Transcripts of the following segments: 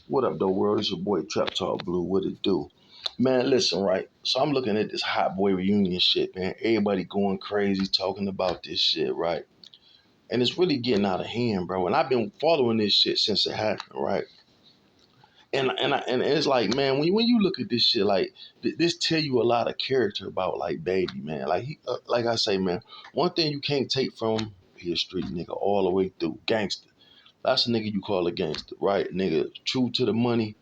What up, though, world? It's your boy Trap Talk Blue. What it do? Man, listen, right? So I'm looking at this hot boy reunion shit, man. Everybody going crazy talking about this shit, right? And it's really getting out of hand, bro. And I've been following this shit since it happened, right? And it's like, man, when you look at this shit, like this tell you a lot of character about like baby, man. Like like I say, man, one thing you can't take from he a street nigga all the way through, gangster. That's a nigga you call a gangster, right? Nigga, true to the money,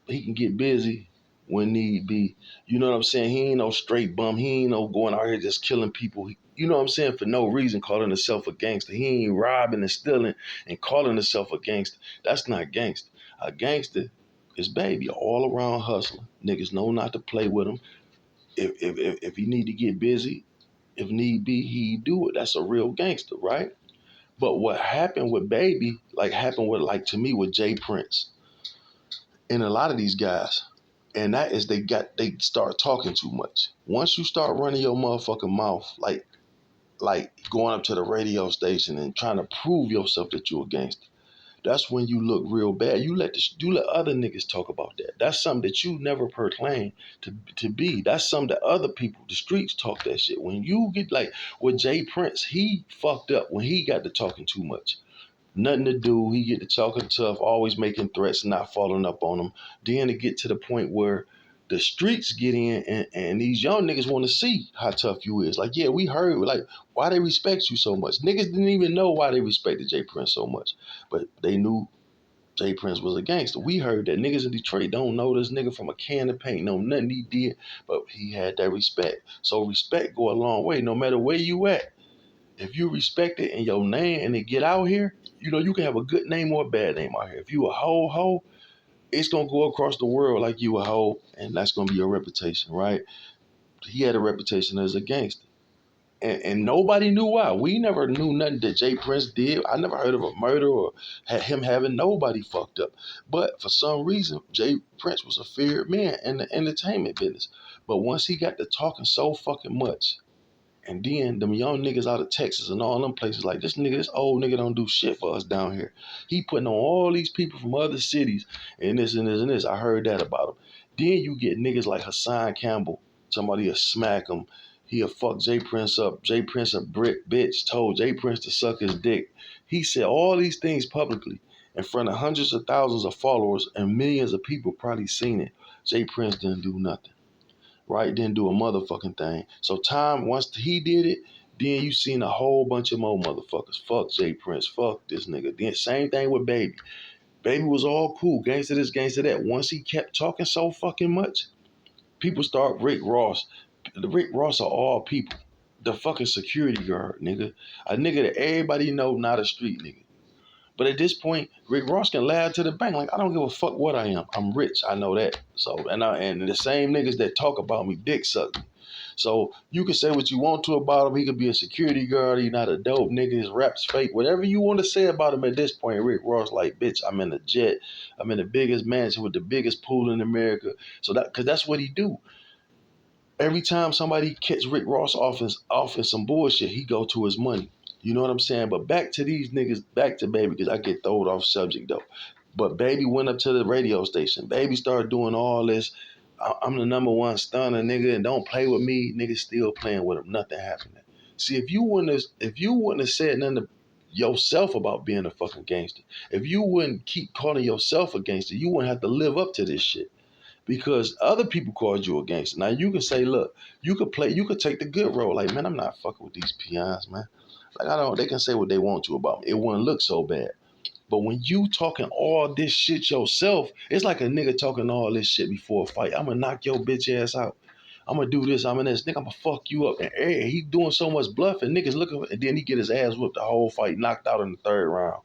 he can get busy when need be. You know what I'm saying? He ain't no straight bum. He ain't no going out here just killing people. You know what I'm saying? For no reason, calling himself a gangster. He ain't robbing and stealing and calling himself a gangster. That's not gangster. A gangster is baby, all around hustler. Niggas know not to play with him. If he need to get busy, if need be, he do it. That's a real gangster, right? But what happened with baby, like happened with like to me with Jay Prince and a lot of these guys, and that is they start talking too much. Once you start running your motherfucking mouth, like going up to the radio station and trying to prove yourself that you're a gangster, that's when you look real bad. You let other niggas talk about that. That's something that you never proclaimed to be. That's something that other people, the streets, talk that shit. When you get like with Jay Prince, he fucked up when he got to talking too much. Nothing to do. He get to talking tough, always making threats, not following up on them. Then to get to the point where the streets get in and these young niggas want to see how tough you is. Like, yeah, we heard, like, why they respect you so much. Niggas didn't even know why they respected Jay Prince so much. But they knew Jay Prince was a gangster. We heard that niggas in Detroit don't know this nigga from a can of paint, know nothing he did, but he had that respect. So respect go a long way, no matter where you at. If you respect it in your name and it get out here, you know, you can have a good name or a bad name out here. If you a hoe, it's gonna go across the world like you a hoe, and that's gonna be your reputation, right? He had a reputation as a gangster. And nobody knew why. We never knew nothing that Jay Prince did. I never heard of a murder or had him having nobody fucked up. But for some reason, Jay Prince was a feared man in the entertainment business. But once he got to talking so fucking much, and then them young niggas out of Texas and all them places like this nigga, this old nigga don't do shit for us down here. He putting on all these people from other cities and this and this and this. I heard that about him. Then you get niggas like Hassan Campbell. Somebody'll smack him. He'll fuck Jay Prince up. Jay Prince a brick bitch told Jay Prince to suck his dick. He said all these things publicly in front of hundreds of thousands of followers and millions of people probably seen it. Jay Prince didn't do nothing, right? Didn't do a motherfucking thing. So time, once he did it, then you seen a whole bunch of more motherfuckers. Fuck Jay Prince. Fuck this nigga. Then same thing with Baby. Baby was all cool. Gangster this, gangster that. Once he kept talking so fucking much, people start Rick Ross. The Rick Ross are all people. The fucking security guard, nigga. A nigga that everybody know, not a street nigga. But at this point, Rick Ross can laugh to the bank. Like, I don't give a fuck what I am. I'm rich. I know that. So, and the same niggas that talk about me dick suck me. So you can say what you want to about him. He could be a security guard. He not a dope nigga. His rap's fake. Whatever you want to say about him at this point, Rick Ross like, bitch, I'm in a jet. I'm in the biggest mansion with the biggest pool in America. So because that's what he do. Every time somebody catch Rick Ross off in some bullshit, he go to his money. You know what I'm saying? But back to these niggas, back to Baby, because I get thrown off subject though. But Baby went up to the radio station. Baby started doing all this. I'm the number one stunner, nigga, and don't play with me. Niggas still playing with him. Nothing happening. See, if you wouldn't have said nothing to yourself about being a fucking gangster, if you wouldn't keep calling yourself a gangster, you wouldn't have to live up to this shit because other people called you a gangster. Now you can say, look, you could take the good role. Like, man, I'm not fucking with these peons, man. Like, I don't. They can say what they want to about me. It wouldn't look so bad. But when you talking all this shit yourself, it's like a nigga talking all this shit before a fight. I'm gonna knock your bitch ass out. I'm gonna do this. I'm gonna this. Nigga, I'm gonna fuck you up. And he doing so much bluffing. Niggas looking, and then he get his ass whooped the whole fight, knocked out in the third round.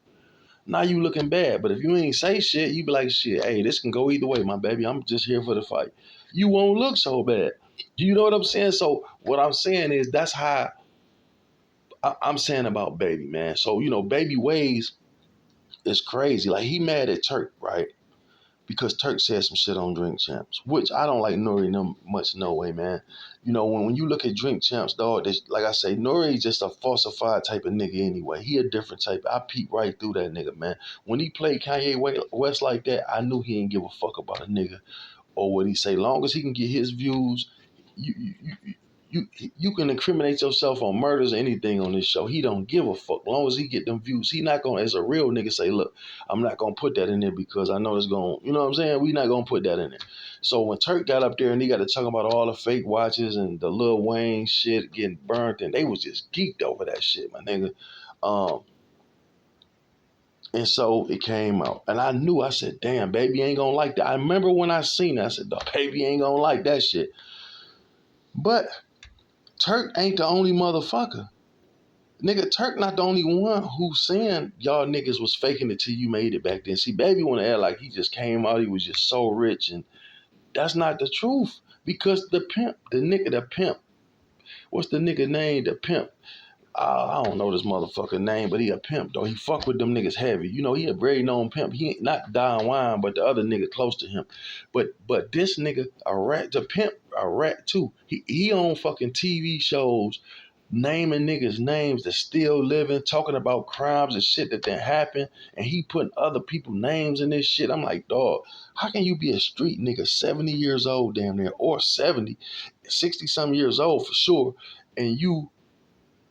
Now you looking bad, but if you ain't say shit, you be like, shit, hey, this can go either way, my baby. I'm just here for the fight. You won't look so bad. You know what I'm saying? So what I'm saying is that's how I'm saying about Baby, man. So, Baby Ways is crazy. Like, he mad at Turk, right? because Turk said some shit on Drink Champs, which I don't like Nori much, no way, man. You know, when you look at Drink Champs, dog, like I say, Nori just a falsified type of nigga anyway. He a different type. I peep right through that nigga, man. When he played Kanye West like that, I knew he didn't give a fuck about a nigga or what he say. Long as he can get his views, you you, you you can incriminate yourself on murders or anything on this show. He don't give a fuck. Long as he get them views, he not gonna, as a real nigga, say, look, I'm not gonna put that in there because I know it's gonna, you know what I'm saying? We not gonna put that in there. So when Turk got up there and he got to talk about all the fake watches and the Lil Wayne shit getting burnt, and they was just geeked over that shit, my nigga. Um, and so it came out. And I knew, I said, damn, baby ain't gonna like that. I remember when I seen it, I said, the baby ain't gonna like that shit. But Turk ain't the only motherfucker. Nigga, Turk not the only one who saying y'all niggas was faking it till you made it back then. See, baby wanna act like he just came out, he was just so rich, and that's not the truth. Because the pimp, the pimp, what's the nigga name? The pimp. I don't know this motherfucker name, but he a pimp though. He fuck with them niggas heavy. You know, he a very known pimp. He ain't not Don Juan, but the other nigga close to him. But this nigga a rat, the pimp a rat too. He on fucking TV shows naming niggas names that still living, talking about crimes and shit that didn't happen, and he putting other people names in this shit. I'm like, dog, how can you be a street nigga 70 years old damn near, or 70, 60 some years old for sure, and you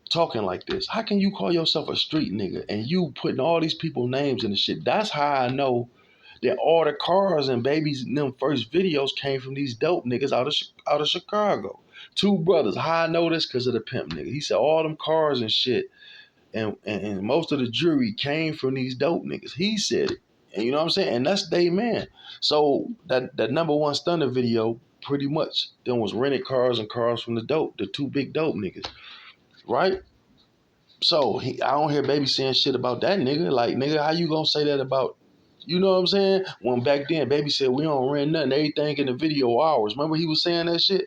talking like this? How can you call yourself a street nigga and you putting all these people names in the shit? That's how I know that all the cars and babies in them first videos came from these dope niggas out of Chicago. Two brothers. How I know this? Because of the pimp nigga. He said all them cars and shit and most of the jewelry came from these dope niggas. He said it. And you know what I'm saying? And that's they man. So that number one stunner video, pretty much, then was rented cars and cars from the two big dope niggas. Right? So I don't hear baby saying shit about that nigga. Like, nigga, how you gonna say that about, you know what I'm saying? When back then, baby said we don't rent nothing. Everything in the video ours. Remember he was saying that shit?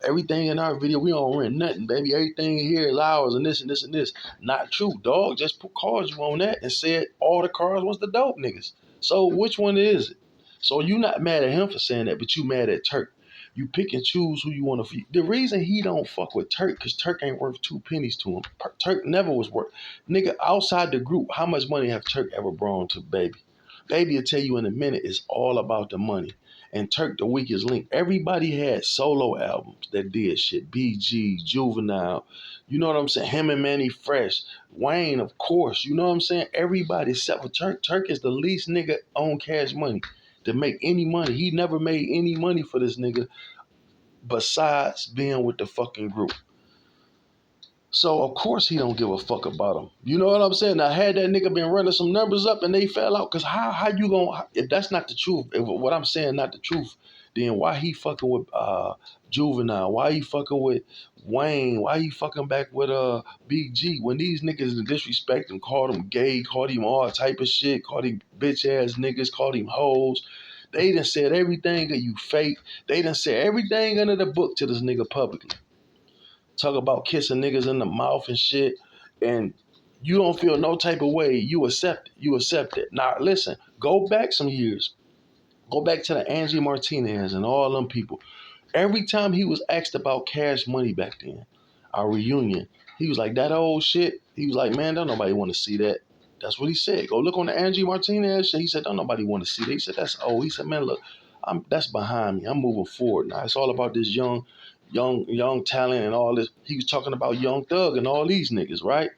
Everything in our video, we don't rent nothing, baby. Everything here is ours and this and this and this. Not true, dog. Just put called you on that and said all the cars was the dope niggas. So which one is it? So you not mad at him for saying that, but you mad at Turk. You pick and choose who you want to feed. The reason he don't fuck with Turk, because Turk ain't worth two pennies to him. Turk never was worth. Nigga, outside the group, how much money have Turk ever brought to Baby? Baby will tell you in a minute, it's all about the money. And Turk the weakest link. Everybody had solo albums that did shit. BG, Juvenile, you know what I'm saying? Him and Manny Fresh, Wayne, of course. You know what I'm saying? Everybody except for Turk. Turk is the least nigga on Cash Money to make any money. He never made any money for this nigga besides being with the fucking group. So of course he don't give a fuck about him. You know what I'm saying? Now had that nigga been running some numbers up and they fell out, cause how you gonna, if that's not the truth, if what I'm saying not the truth, then why he fucking with Juvenile? Why he fucking with Wayne? Why he fucking back with Big G? When these niggas disrespect him, called him gay, called him all type of shit, called him bitch ass niggas, called him hoes. They done said everything of you fake. They done said everything under the book to this nigga publicly. Talk about kissing niggas in the mouth and shit, and you don't feel no type of way. You accept it. You accept it. Now listen, go back some years. Go back to the Angie Martinez and all them people. Every time he was asked about Cash Money back then, our reunion, he was like, that old shit. He was like, man, don't nobody want to see that. That's what he said. Go look on the Angie Martinez shit. He said, don't nobody want to see that. He said, that's old. He said, man, look, that's behind me. I'm moving forward now. It's all about this young talent and all this. He was talking about Young Thug and all these niggas, right?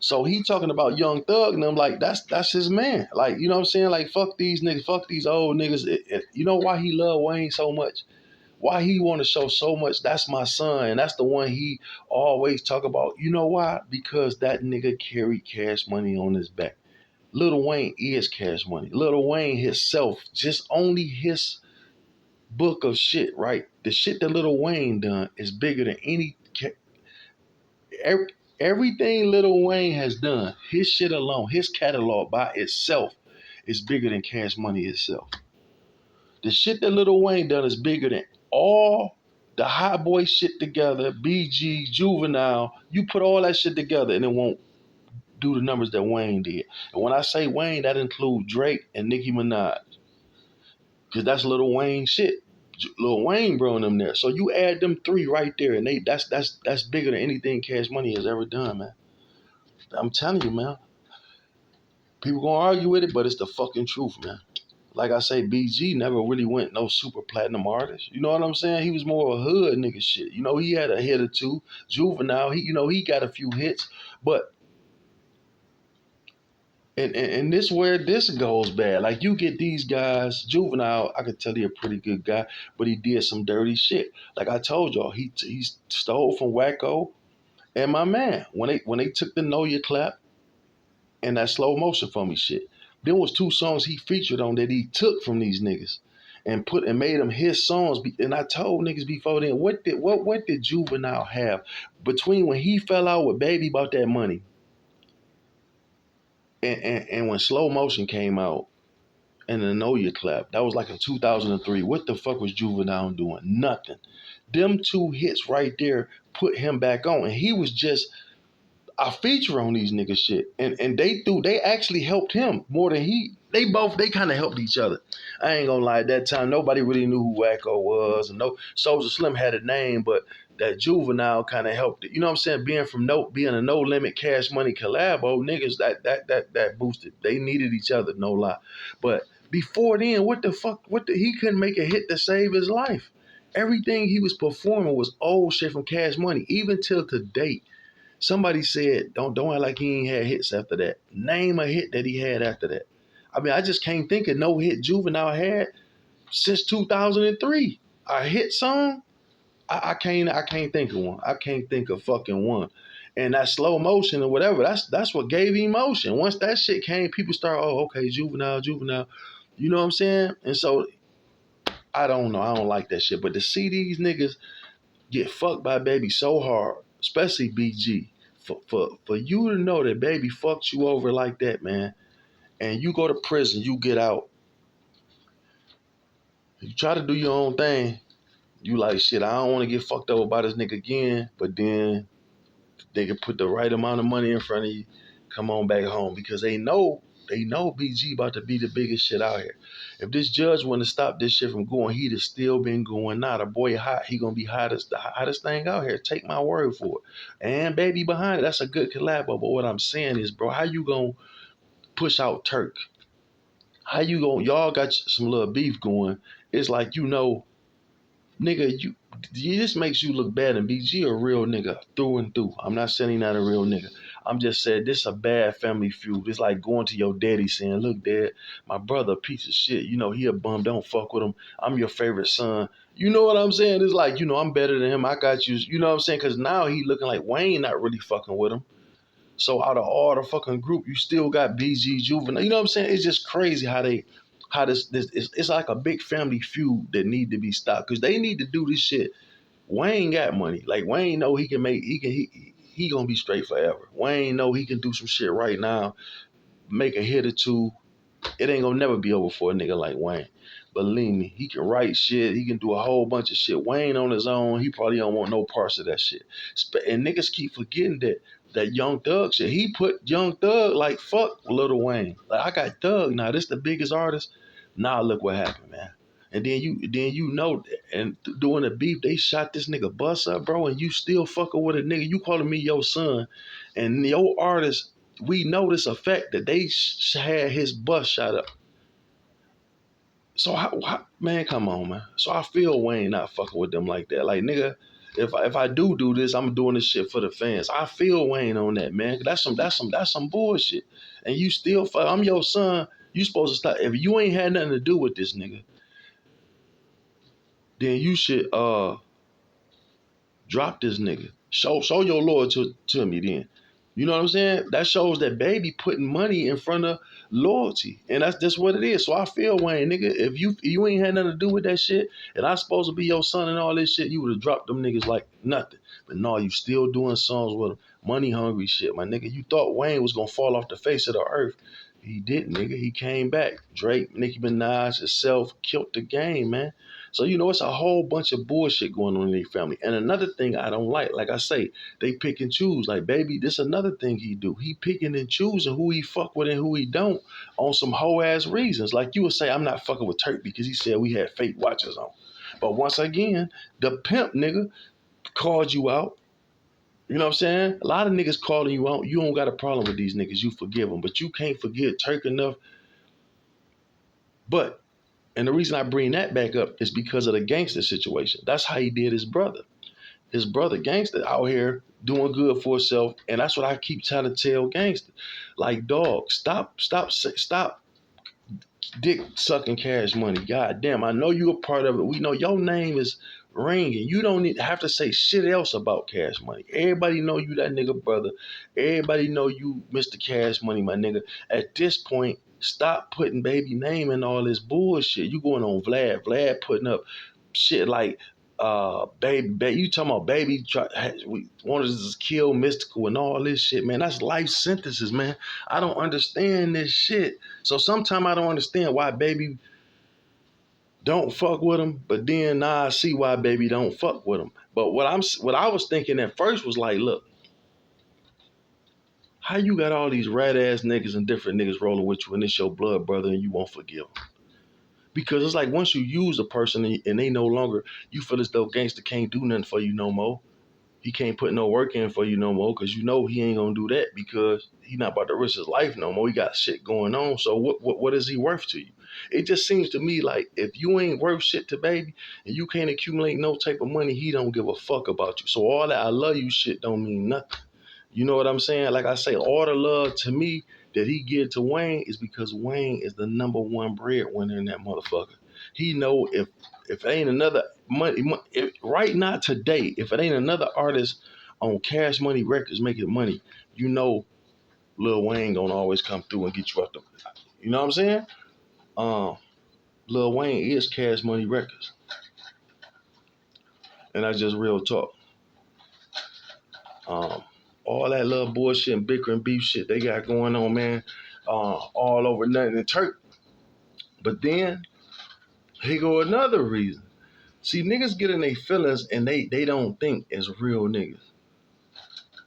So he talking about Young Thug and I'm like, that's his man. Like, you know what I'm saying? Like, fuck these niggas, fuck these old niggas. You know why he love Wayne so much? Why he want to show so much? That's my son, and that's the one he always talk about. You know why? Because that nigga carry Cash Money on his back. Lil Wayne is Cash Money. Lil Wayne himself, just only his book of shit, right? The shit that Lil Wayne done is bigger than every, everything Lil Wayne has done. His shit alone, his catalog by itself is bigger than Cash Money itself. The shit that Lil Wayne done is bigger than all the hot boy shit together, BG, Juvenile. You put all that shit together and it won't do the numbers that Wayne did. And when I say Wayne, that includes Drake and Nicki Minaj. Cause that's Lil Wayne shit. Lil Wayne bro and them there. So you add them three right there, and that's bigger than anything Cash Money has ever done, man. I'm telling you, man. People gonna argue with it, but it's the fucking truth, man. Like I say, BG never really went no super platinum artist. You know what I'm saying? He was more of a hood nigga shit. You know, he had a hit or two. Juvenile, he got a few hits, but and this where this goes bad. Like you get these guys, Juvenile, I could tell he a pretty good guy, but he did some dirty shit. Like I told y'all, he stole from Wacko and my man when they took the Know Your Clap and that slow motion for me shit. There was two songs he featured on that he took from these niggas and made them his songs. And I told niggas before then, what did Juvenile have between when he fell out with Baby about that money and when slow motion came out and the Know Your Clap? That was like in 2003. What the fuck was Juvenile doing? Nothing. Them two hits right there put him back on, and he was just I feature on these niggas shit. And they actually helped him more than they kind of helped each other. I ain't gonna lie, at that time nobody really knew who Wacko was, and no Soulja Slim had a name, but that Juvenile kind of helped it. You know what I'm saying? Being a No Limit Cash Money collabo, niggas that boosted. They needed each other, no lie. But before then, what the fuck? He couldn't make a hit to save his life. Everything he was performing was old shit from Cash Money, even till to date. Somebody said, don't act like he ain't had hits after that. Name a hit that he had after that. I mean, I just can't think of no hit Juvenile had since 2003. A hit song? I can't think of one. I can't think of fucking one. And that slow motion or whatever, that's what gave him motion. Once that shit came, people start, oh, okay, Juvenile. You know what I'm saying? And so I don't know. I don't like that shit. But to see these niggas get fucked by Baby so hard, especially BG. For you to know that Baby fucked you over like that, man, and you go to prison, you get out, you try to do your own thing, you like shit, I don't want to get fucked over by this nigga again, but then they can put the right amount of money in front of you, come on back home because they know BG about to be the biggest shit out here. If this judge wouldn't have stopped this shit from going, he'd have still been going. Now the boy hot, he gonna be the hottest thing out here. Take my word for it. And Baby behind it, that's a good collab. But what I'm saying is, bro, how you gonna push out Turk? How you gonna y'all got some little beef going? It's like nigga, this makes you look bad, and BG a real nigga through and through. I'm not saying he's not a real nigga. I'm just saying this a bad family feud. It's like going to your daddy saying, look, dad, my brother a piece of shit. You know, he a bum, don't fuck with him. I'm your favorite son. You know what I'm saying? It's like, I'm better than him. I got you. You know what I'm saying? Because now he looking like Wayne not really fucking with him. So out of all the fucking group, you still got BG Juvenile. You know what I'm saying? It's just crazy how this it's like a big family feud that need to be stopped because they need to do this shit. Wayne got money. Like Wayne know he gonna be straight forever. Wayne know he can do some shit right now, make a hit or two. It ain't gonna never be over for a nigga like Wayne. Believe me, he can write shit. He can do a whole bunch of shit. Wayne on his own, he probably don't want no parts of that shit. And niggas keep forgetting that Young Thug shit. He put Young Thug like fuck Lil Wayne. Like I got Thug now. This the biggest artist. Now look what happened, man. And then you know, and doing the beef, they shot this nigga bust up, bro, and you still fucking with a nigga. You calling me your son, and your artist, we know this effect that they had his bust shot up. So man, come on, man. So I feel Wayne not fucking with them like that. Like nigga, if I do this, I'm doing this shit for the fans. I feel Wayne on that, man. That's some bullshit. And you still fuck. I'm your son. You supposed to stop. If you ain't had nothing to do with this nigga, then you should drop this nigga. Show your loyalty to me then. You know what I'm saying? That shows that Baby putting money in front of loyalty. And that's just what it is. So I feel Wayne, nigga, if you ain't had nothing to do with that shit, and I supposed to be your son and all this shit, you would have dropped them niggas like nothing. But no, you still doing songs with them. Money hungry shit, my nigga. You thought Wayne was gonna fall off the face of the earth. He didn't, nigga. He came back. Drake, Nicki Minaj, itself killed the game, man. So you know it's a whole bunch of bullshit going on in their family. And another thing I don't like I say, they pick and choose. Like, baby, this another thing he do. He picking and choosing who he fuck with and who he don't on some hoe ass reasons. Like you would say, I'm not fucking with Turk because he said we had fake watches on. But once again, the pimp nigga called you out. You know what I'm saying? A lot of niggas calling you out. You don't got a problem with these niggas. You forgive them. But you can't forget Turk enough. But, and the reason I bring that back up is because of the gangster situation. That's how he did his brother. His brother gangster out here doing good for himself. And that's what I keep trying to tell gangster. Like, dog, stop dick sucking Cash Money. God damn, I know you a part of it. We know your name is ringing. You don't need have to say shit else about Cash Money. Everybody know you that nigga brother. Everybody know you Mr. Cash Money, my nigga. At this point, stop putting baby name in all this bullshit. You going on Vlad putting up shit like baby, you talking about baby we wanted to kill Mystical and all this shit, man. That's life sentences, man. I don't understand this shit. So sometimes I don't understand why baby don't fuck with him, but then now I see why baby don't fuck with him. But what I was thinking at first was like, look, how you got all these rat ass niggas and different niggas rolling with you and it's your blood brother and you won't forgive them? Because it's like once you use a person and they no longer, you feel as though gangster can't do nothing for you no more. He can't put no work in for you no more because you know he ain't gonna do that because he not about to risk his life no more. He got shit going on. So what is he worth to you? It just seems to me like if you ain't worth shit to baby and you can't accumulate no type of money, he don't give a fuck about you. So all that I love you shit don't mean nothing. You know what I'm saying? Like I say, all the love to me that he give to Wayne is because Wayne is the number one breadwinner in that motherfucker. He know if it ain't another if, right now today, if it ain't another artist on Cash Money Records making money, you know Lil Wayne gonna always come through and get you up them. You know what I'm saying? Um, Lil Wayne is Cash Money Records, and that's just real talk. Um, all that little bullshit and bicker and beef shit they got going on, man, all over nothing and Turk. But then here go another reason. See, niggas get in their feelings and they don't think as real niggas.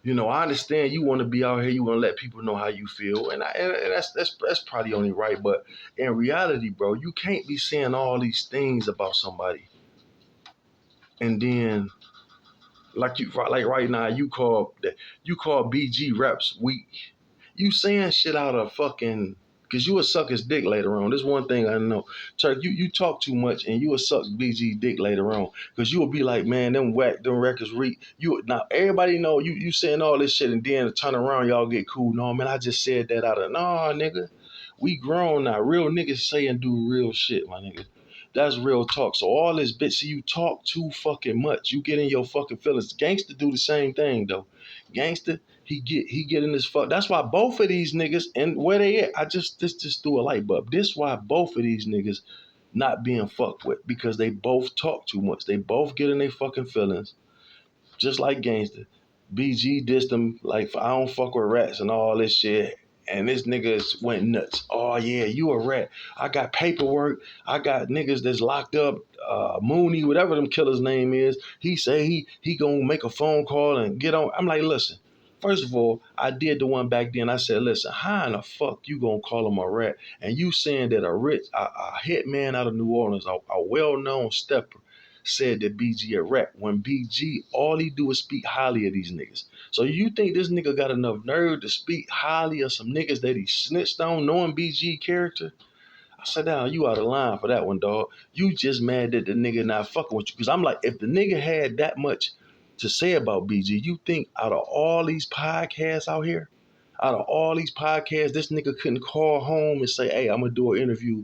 You know, I understand you want to be out here, you want to let people know how you feel, and that's probably only right. But in reality, bro, you can't be saying all these things about somebody and then like right now you call BG reps weak. You saying shit out of fucking because you would suck his dick later on. This one thing I know. Turk, you talk too much and you would suck BG dick later on. Because you would be like, man, them records now everybody know you saying all this shit and then turn around, y'all get cool. No, man, I just said that out of nah, nigga. We grown now. Real niggas say and do real shit, my nigga. That's real talk. So all this bitch, see you talk too fucking much. You get in your fucking feelings. Gangster do the same thing though. Gangster, he get in his fuck. That's why both of these niggas and where they at, I just threw a light bulb. This why both of these niggas not being fucked with because they both talk too much. They both get in their fucking feelings, just like Gangster. BG dissed him like I don't fuck with rats and all this shit. And this nigga went nuts. Oh yeah, you a rat. I got paperwork. I got niggas that's locked up. Mooney, whatever them killer's name is. He say he gonna make a phone call and get on. I'm like, listen. First of all, I did the one back then. I said, listen, how in the fuck you gonna call him a rat? And you saying that a hitman out of New Orleans, a well-known stepper, said that BG a rat when BG all he do is speak highly of these niggas. So you think this nigga got enough nerve to speak highly of some niggas that he snitched on knowing BG character? I said, down, you out of line for that one, dog. You just mad that the nigga not fucking with you. Because I'm like, if the nigga had that much to say about BG, you think out of all these podcasts out here, out of all these podcasts, this nigga couldn't call home and say, hey, I'm going to do an interview.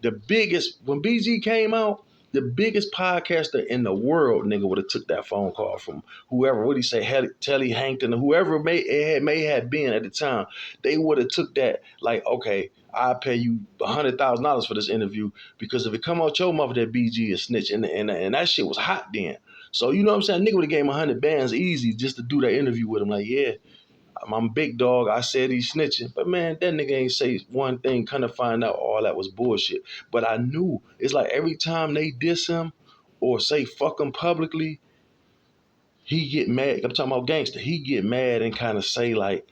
The biggest, when BG came out, the biggest podcaster in the world, nigga, would have took that phone call from whoever, what he say, Telly Hankton, or whoever may have been at the time. They would have took that like, okay, I'll pay you $100,000 for this interview because if it come out your mother that BG is snitch and that shit was hot then. So you know what I'm saying? Nigga would have gave him 100 bands easy just to do that interview with him. Like, yeah, I'm big dog. I said he's snitching, but man, that nigga ain't say one thing. Kind of find out all that was bullshit. But I knew it's like every time they diss him or say fuck him publicly, he get mad. I'm talking about gangster. He get mad and kind of say like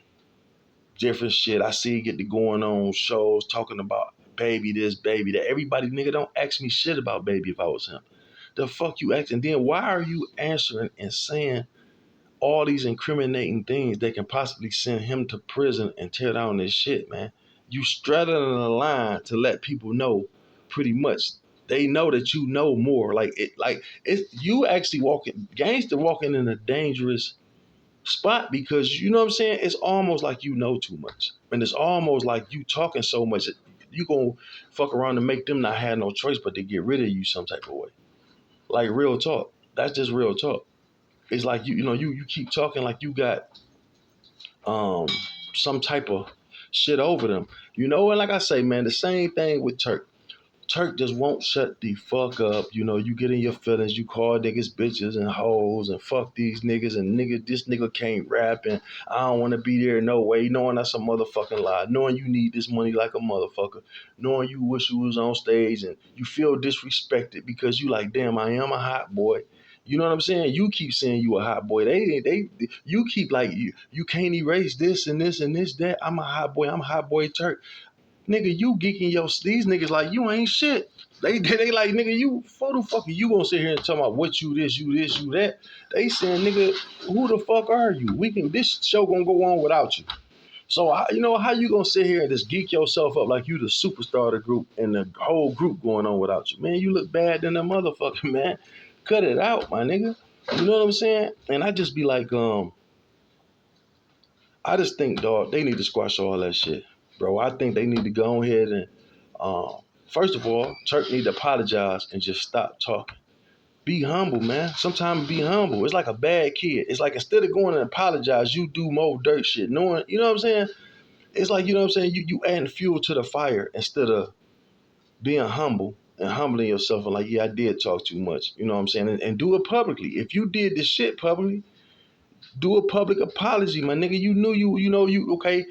different shit. I see he get to going on shows talking about baby this, baby that. Everybody nigga don't ask me shit about baby if I was him. The fuck you asking? Then why are you answering and saying all these incriminating things that can possibly send him to prison and tear down this shit, man? You straddling the line to let people know pretty much they know that you know more. Like you actually walking gangster walking in a dangerous spot because you know what I'm saying? It's almost like you know too much. And it's almost like you talking so much you gonna fuck around and make them not have no choice but to get rid of you some type of way. Like real talk. That's just real talk. It's like you keep talking like you got um some type of shit over them. And like I say, man, the same thing with Turk. Turk just won't shut the fuck up. You get in your feelings, you call niggas bitches and hoes and fuck these niggas and this nigga can't rap and I don't want to be there no way, knowing that's a motherfucking lie, knowing you need this money like a motherfucker, knowing you wish you was on stage and you feel disrespected because you like, damn, I am a hot boy. You know what I'm saying? You keep saying you a hot boy. You keep like you can't erase this and this and this that. I'm a hot boy. I'm a hot boy Turk. Nigga, you geeking these niggas like you ain't shit. They like, nigga, you for the fuck you gonna sit here and talk about what you this, you that. They saying, nigga, who the fuck are you? This show gonna go on without you. So how you gonna sit here and just geek yourself up like you the superstar of the group and the whole group going on without you? Man, you look bad than a motherfucker, man. Cut it out, my nigga. You know what I'm saying? And I just be like, I just think, dog, they need to squash all that shit, bro. I think they need to go ahead and, um, first of all, Turk need to apologize and just stop talking. Be humble, man. Sometimes be humble. It's like a bad kid. It's like instead of going and apologize, you do more dirt shit. Knowing, you know what I'm saying? It's like, you know what I'm saying? You adding fuel to the fire instead of being humble and humbling yourself and like, yeah, I did talk too much. You know what I'm saying? And do it publicly. If you did this shit publicly, do a public apology, my nigga. You knew okay.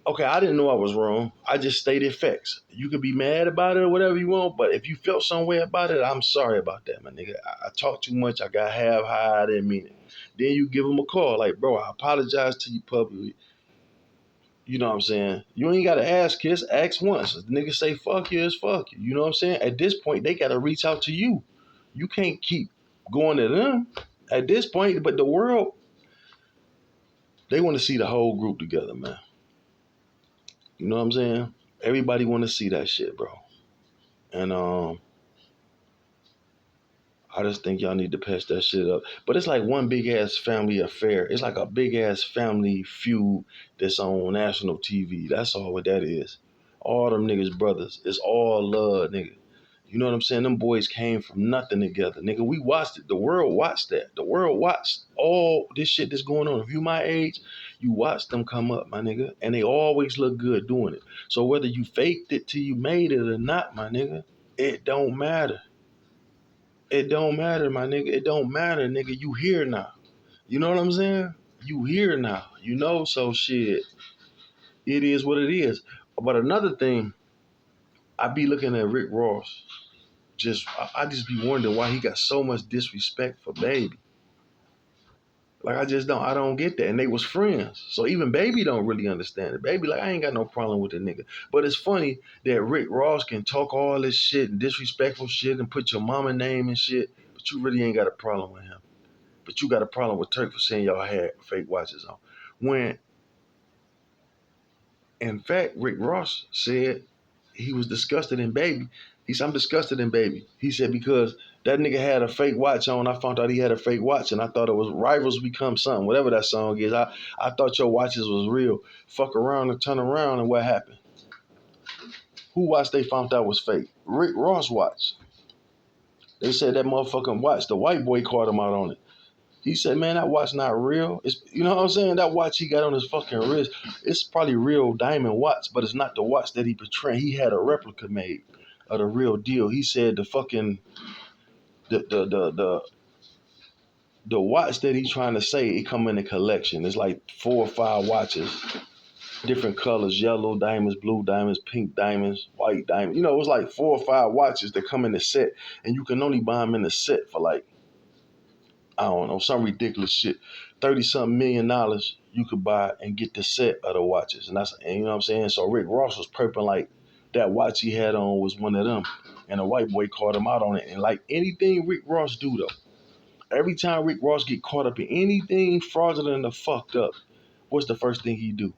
Okay, I didn't know I was wrong. I just stated facts. You could be mad about it or whatever you want, but if you felt some way about it, I'm sorry about that, my nigga. I talked too much. I got half high. I didn't mean it. Then you give them a call, like, bro, I apologize to you publicly. You know what I'm saying? You ain't gotta ask, kiss. Ask once. If the nigga say fuck you, it's fuck you. You know what I'm saying? At this point, they gotta reach out to you. You can't keep going to them at this point. But the world, they want to see the whole group together, man. You know what I'm saying? Everybody want to see that shit, bro. And I just think y'all need to patch that shit up. But it's like one big ass family affair. It's like a big ass family feud that's on national TV. That's all what that is. All them niggas brothers. It's all love, nigga. You know what I'm saying? Them boys came from nothing together. Nigga, we watched it. The world watched that. The world watched all this shit that's going on. If you my age, you watch them come up, my nigga. And they always look good doing it. So whether you faked it till you made it or not, my nigga, it don't matter. It don't matter, my nigga. It don't matter, nigga. You here now. You know what I'm saying? You here now. So shit. It is what it is. But another thing, I be looking at Rick Ross. I just be wondering why he got so much disrespect for Baby. Like I don't get that. And they was friends. So even Baby don't really understand it. Baby, like, I ain't got no problem with the nigga. But it's funny that Rick Ross can talk all this shit and disrespectful shit and put your mama name and shit, but you really ain't got a problem with him. But you got a problem with Turk for saying y'all had fake watches on. When in fact Rick Ross said he was disgusted in Baby. He said, I'm disgusted in Baby. He said, because that nigga had a fake watch on. I found out he had a fake watch and I thought it was Rivals Become Something, whatever that song is. I thought your watches was real. Fuck around and turn around, and what happened? Who watch they found out was fake? Rick Ross watch. They said that motherfucking watch, the white boy caught him out on it. He said, man, that watch not real. It's, you know what I'm saying? That watch he got on his fucking wrist, it's probably real diamond watch, but it's not the watch that he portrayed. He had a replica made of the real deal. He said the fucking the the watch that he's trying to say, it come in a collection. It's like 4 or 5 watches, different colors: yellow diamonds, blue diamonds, pink diamonds, white diamonds. It's like 4 or 5 watches that come in the set, and you can only buy them in the set for like, I don't know, some ridiculous shit. 30-something million dollars you could buy and get the set of the watches. And you know what I'm saying? So Rick Ross was prepping like that watch he had on was one of them. And a white boy called him out on it. And like anything Rick Ross do though, every time Rick Ross get caught up in anything fraudulent or fucked up, what's the first thing he do?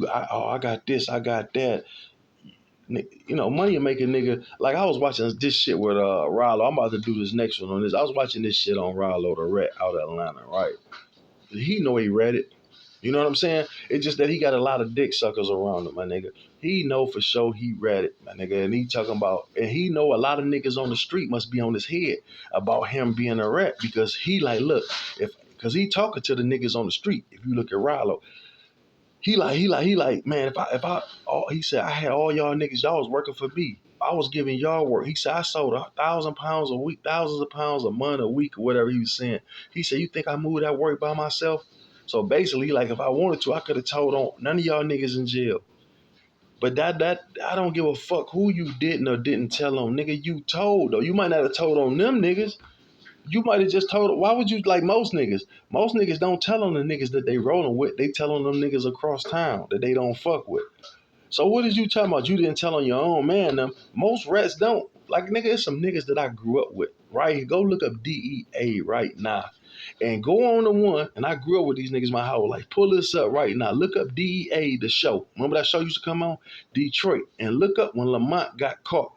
I got this, I got that. Money will make a nigga. Like I was watching this shit with Rollo. I'm about to do this next one on this. I was watching this shit on Rollo the Rat out of Atlanta, right? He know he read it. You know what I'm saying? It's just that he got a lot of dick suckers around him, my nigga. He know for sure he read it, my nigga. And he know a lot of niggas on the street must be on his head about him being a rat, because he like, look, because he talking to the niggas on the street. If you look at Rollo, he like, man, he said, I had all y'all niggas, y'all was working for me. I was giving y'all work. He said, I sold 1,000 pounds a week, thousands of pounds a month, a week, or whatever he was saying. He said, you think I moved that work by myself? So basically, like, if I wanted to, I could have told on none of y'all niggas in jail. But that I don't give a fuck who you didn't or didn't tell on, nigga. You told though. You might not have told on them niggas. You might have just told. Why would you, like most niggas? Most niggas don't tell on the niggas that they rolling with. They tell on them niggas across town that they don't fuck with. So what is you talking about? You didn't tell on your own man. Them most rats don't. Like, nigga, it's some niggas that I grew up with. Right? Go look up DEA right now. And go on the one, and I grew up with these niggas my whole life. Pull this up right now. Look up DEA, the show. Remember that show used to come on? Detroit. And look up when Lamont got caught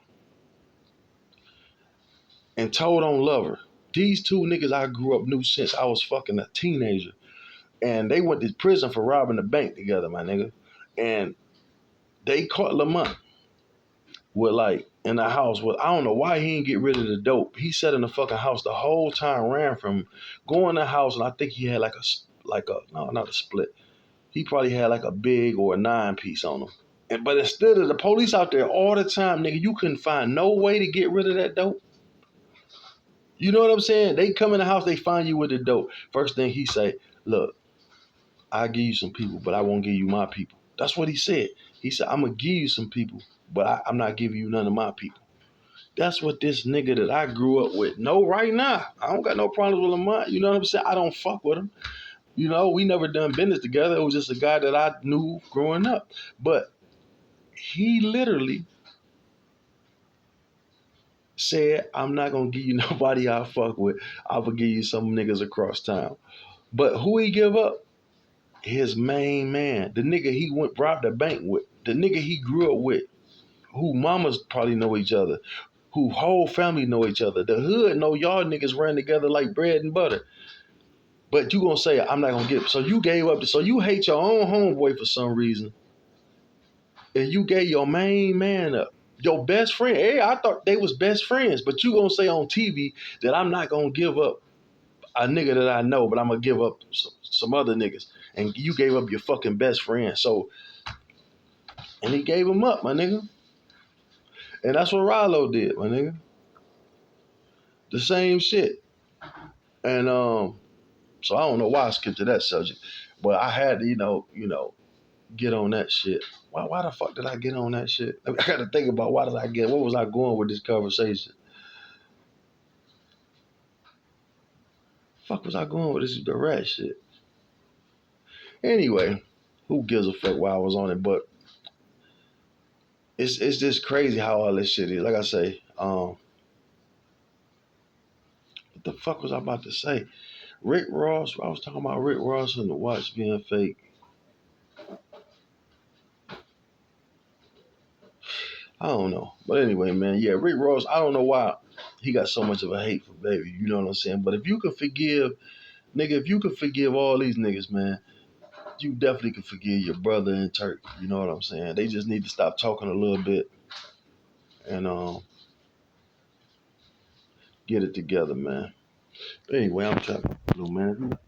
and told on Lover. These two niggas I grew up knew since I was fucking a teenager. And they went to prison for robbing the bank together, my nigga. And they caught Lamont with like in the house with, I don't know why he didn't get rid of the dope. He sat in the fucking house the whole time, ran from going in the house, and I think he had like a no, not a split. He probably had like a big or a 9-piece on him. But instead of the police out there all the time, nigga, you couldn't find no way to get rid of that dope. You know what I'm saying? They come in the house, they find you with the dope. First thing he say, look, I'll give you some people, but I won't give you my people. That's what he said. He said, I'm going to give you some people, but I'm not giving you none of my people. That's what this nigga that I grew up with know right now. I don't got no problems with Lamont. You know what I'm saying? I don't fuck with him. We never done business together. It was just a guy that I knew growing up. But he literally said, I'm not going to give you nobody I fuck with. I'll give you some niggas across town. But who he give up? His main man. The nigga he went robbed the bank with. The nigga he grew up with. Who mamas probably know each other. Who whole family know each other. The hood know y'all niggas ran together like bread and butter. But you gonna say, I'm not gonna get it. So you gave up. So you hate your own homeboy for some reason. And you gave your main man up. Your best friend. Hey, I thought they was best friends. But you gonna say on TV that I'm not gonna give up a nigga that I know, but I'm gonna give up some other niggas. And you gave up your fucking best friend. So, and he gave him up, my nigga. And that's what Rollo did, my nigga. The same shit. And so I don't know why I skipped to that subject, but I had to, get on that shit. Why the fuck did I get on that shit? I got to think about what was I going with this conversation? Fuck was I going with this the rat shit? Anyway, who gives a fuck why I was on it? But it's just crazy how all this shit is. Like I say, what the fuck was I about to say? Rick Ross. I was talking about Rick Ross and the watch being fake. I don't know. But anyway, man, yeah, Rick Ross, I don't know why he got so much of a hate for Baby. You know what I'm saying? But if you could forgive, nigga, if you could forgive all these niggas, man, you definitely could forgive your brother and Turk. You know what I'm saying? They just need to stop talking a little bit and get it together, man. But anyway, I'm trying to, man.